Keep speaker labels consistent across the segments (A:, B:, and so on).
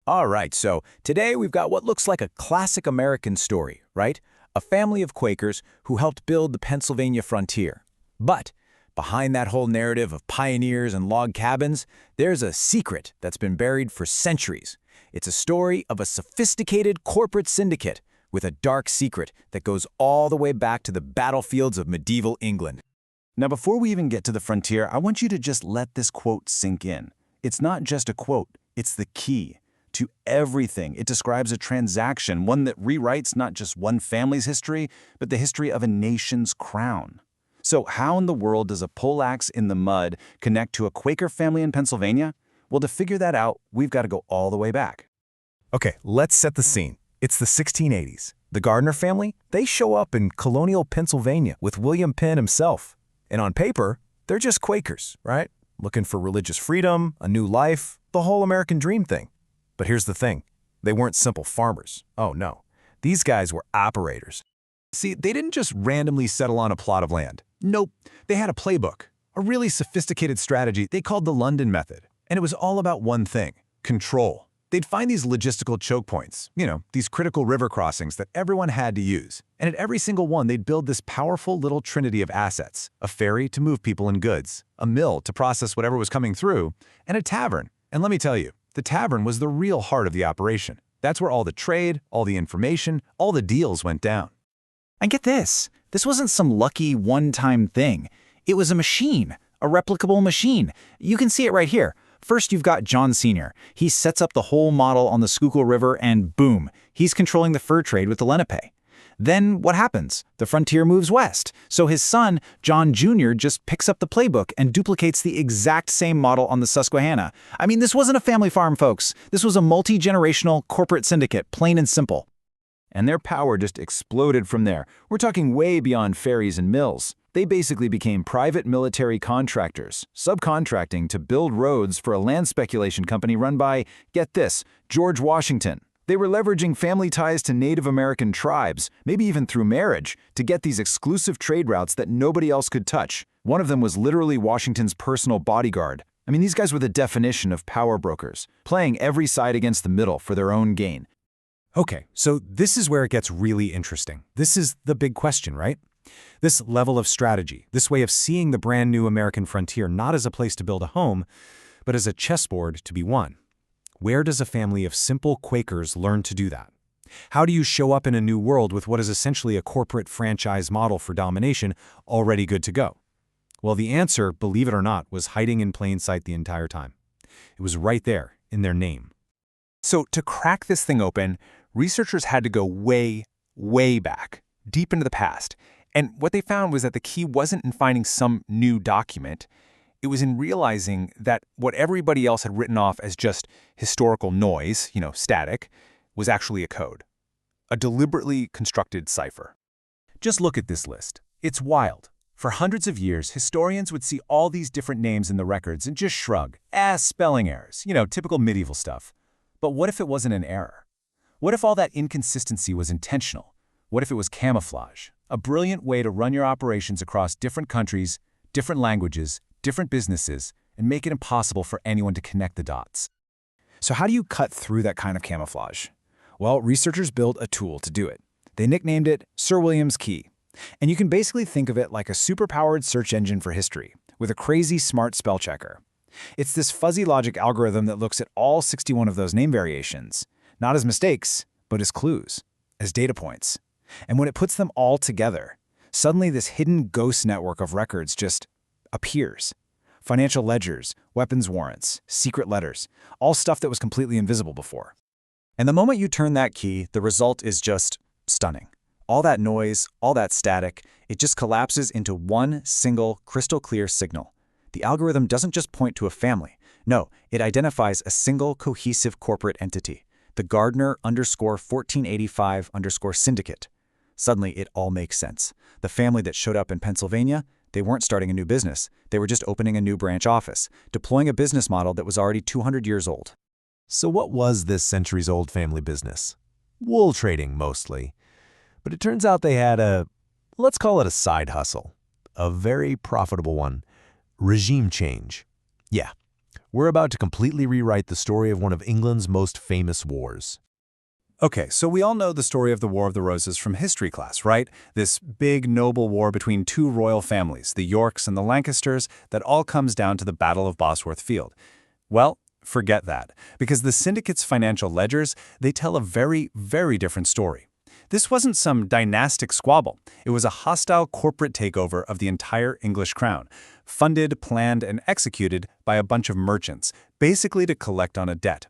A: All right, so today we've got what looks like a classic American story, right? A family of Quakers who helped build the Pennsylvania frontier. But behind that whole narrative of pioneers and log cabins, there's a secret that's been buried for centuries. It's a story of a sophisticated corporate syndicate with a dark secret that goes all the way back to the battlefields of medieval England.
B: Now, before we even get to the frontier, I want you to just let this quote sink in. It's not just a quote, it's the key to everything. It describes a transaction, one that rewrites not just one family's history, but the history of a nation's crown. So how in the world does a poleaxe in the mud connect to a Quaker family in Pennsylvania? Well, to figure that out, we've got to go all the way back.
C: Okay, let's set the scene. It's the 1680s. The Gardner family, they show up in colonial Pennsylvania with William Penn himself. And on paper, they're just Quakers, right? Looking for religious freedom, a new life, the whole American dream thing. But here's the thing. They weren't simple farmers. Oh, no. These guys were operators.
D: See, they didn't just randomly settle on a plot of land. Nope, they had a playbook, a really sophisticated strategy they called the London method. And it was all about one thing, control. They'd find these logistical choke points, these critical river crossings that everyone had to use. And at every single one, they'd build this powerful little trinity of assets, a ferry to move people and goods, a mill to process whatever was coming through, and a tavern. And let me tell you, the tavern was the real heart of the operation. That's where all the trade, all the information, all the deals went down.
A: And get this, this wasn't some lucky one-time thing. It was a machine, a replicable machine. You can see it right here. First, you've got John Sr. He sets up the whole model on the Schuylkill River and boom, he's controlling the fur trade with the Lenape. Then what happens? The frontier moves west. So his son, John Jr., just picks up the playbook and duplicates the exact same model on the Susquehanna. I mean, this wasn't a family farm, folks. This was a multi-generational corporate syndicate, plain and simple.
B: And their power just exploded from there. We're talking way beyond ferries and mills. They basically became private military contractors, subcontracting to build roads for a land speculation company run by, get this, George Washington. They were leveraging family ties to Native American tribes, maybe even through marriage, to get these exclusive trade routes that nobody else could touch. One of them was literally Washington's personal bodyguard. I mean, these guys were the definition of power brokers, playing every side against the middle for their own gain.
C: Okay, so this is where it gets really interesting. This is the big question, right? This level of strategy, this way of seeing the brand new American frontier not as a place to build a home, but as a chessboard to be won. Where does a family of simple Quakers learn to do that? How do you show up in a new world with what is essentially a corporate franchise model for domination already good to go? Well, the answer, believe it or not, was hiding in plain sight the entire time. It was right there in their name.
D: So to crack this thing open, researchers had to go way, way back, deep into the past. And what they found was that the key wasn't in finding some new document. It was in realizing that what everybody else had written off as just historical noise, static, was actually a code. A deliberately constructed cipher.
C: Just look at this list. It's wild. For hundreds of years, historians would see all these different names in the records and just shrug. Spelling errors, typical medieval stuff. But what if it wasn't an error? What if all that inconsistency was intentional? What if it was camouflage? A brilliant way to run your operations across different countries, different languages, different businesses, and make it impossible for anyone to connect the dots.
A: So how do you cut through that kind of camouflage? Well, researchers built a tool to do it. They nicknamed it Sir William's Key. And you can basically think of it like a superpowered search engine for history, with a crazy smart spell checker. It's this fuzzy logic algorithm that looks at all 61 of those name variations, not as mistakes, but as clues, as data points. And when it puts them all together, suddenly this hidden ghost network of records just appears. Financial ledgers, weapons warrants, secret letters, all stuff that was completely invisible before. And the moment you turn that key, the result is just stunning. All that noise, all that static, it just collapses into one single crystal clear signal. The algorithm doesn't just point to a family. No, it identifies a single cohesive corporate entity, the Gardner_1485_syndicate. Suddenly, it all makes sense. The family that showed up in Pennsylvania, they weren't starting a new business. They were just opening a new branch office, deploying a business model that was already 200 years old.
E: So what was this centuries-old family business? Wool trading, mostly. But it turns out they had let's call it a side hustle. A very profitable one. Regime change. Yeah, We're about to completely rewrite the story of one of England's most famous wars.
C: Okay, so we all know the story of the War of the Roses from history class, right? This big, noble war between two royal families, the Yorks and the Lancasters, that all comes down to the Battle of Bosworth Field. Well, forget that, because the syndicate's financial ledgers, they tell a very, very different story. This wasn't some dynastic squabble. It was a hostile corporate takeover of the entire English crown, funded, planned, and executed by a bunch of merchants, basically to collect on a debt.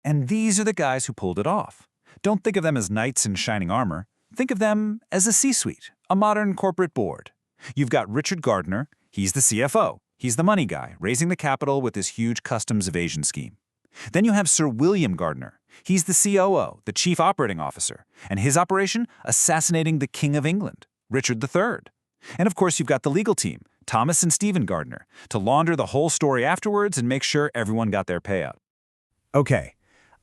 B: And these are the guys who pulled it off. Don't think of them as knights in shining armor. Think of them as a C-suite, a modern corporate board. You've got Richard Gardner. He's the CFO. He's the money guy, raising the capital with this huge customs evasion scheme. Then you have Sir William Gardner. He's the COO, the chief operating officer, and his operation, assassinating the King of England, Richard III. And of course, you've got the legal team, Thomas and Stephen Gardner, to launder the whole story afterwards and make sure everyone got their payout.
A: Okay,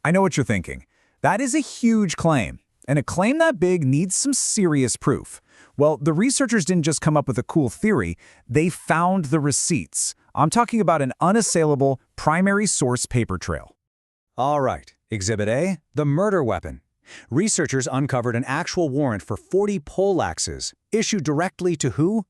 A: I know what you're thinking. That is a huge claim, and a claim that big needs some serious proof. Well, the researchers didn't just come up with a cool theory, they found the receipts. I'm talking about an unassailable primary source paper trail.
C: All right, Exhibit A, the murder weapon. Researchers uncovered an actual warrant for 40 poleaxes, issued directly to who?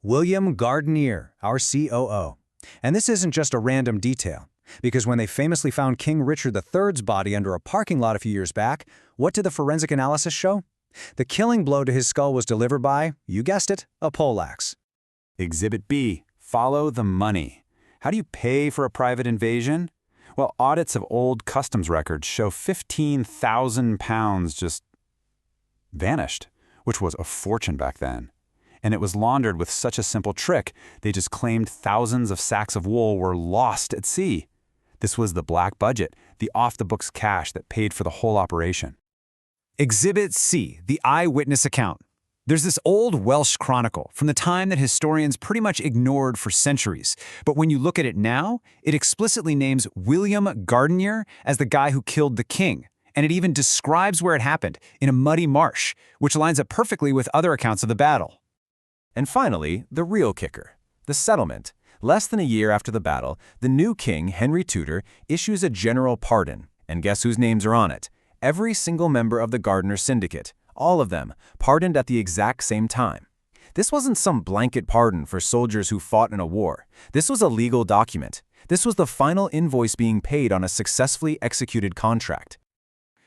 C: William Gardner, our COO. And this isn't just a random detail. Because when they famously found King Richard III's body under a parking lot a few years back, what did the forensic analysis show? The killing blow to his skull was delivered by, you guessed it, a poleaxe.
B: Exhibit B, follow the money. How do you pay for a private invasion? Well, audits of old customs records show £15,000 just vanished, which was a fortune back then. And it was laundered with such a simple trick, they just claimed thousands of sacks of wool were lost at sea. This was the black budget, the off-the-books cash that paid for the whole operation.
A: Exhibit C, the eyewitness account. There's this old Welsh chronicle from the time that historians pretty much ignored for centuries. But when you look at it now, it explicitly names William Gardner as the guy who killed the king. And it even describes where it happened, in a muddy marsh, which lines up perfectly with other accounts of the battle.
B: And finally, the real kicker, the settlement. Less than a year after the battle, the new king, Henry Tudor, issues a general pardon. And guess whose names are on it? Every single member of the Gardiner Syndicate, all of them, pardoned at the exact same time. This wasn't some blanket pardon for soldiers who fought in a war. This was a legal document. This was the final invoice being paid on a successfully executed contract.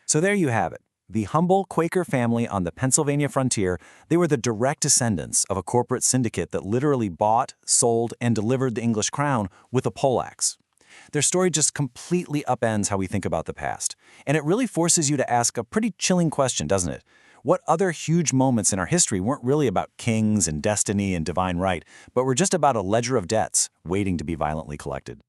B: So there you have it. The humble Quaker family on the Pennsylvania frontier, they were the direct descendants of a corporate syndicate that literally bought, sold, and delivered the English crown with a poleaxe. Their story just completely upends how we think about the past. And it really forces you to ask a pretty chilling question, doesn't it? What other huge moments in our history weren't really about kings and destiny and divine right, but were just about a ledger of debts waiting to be violently collected?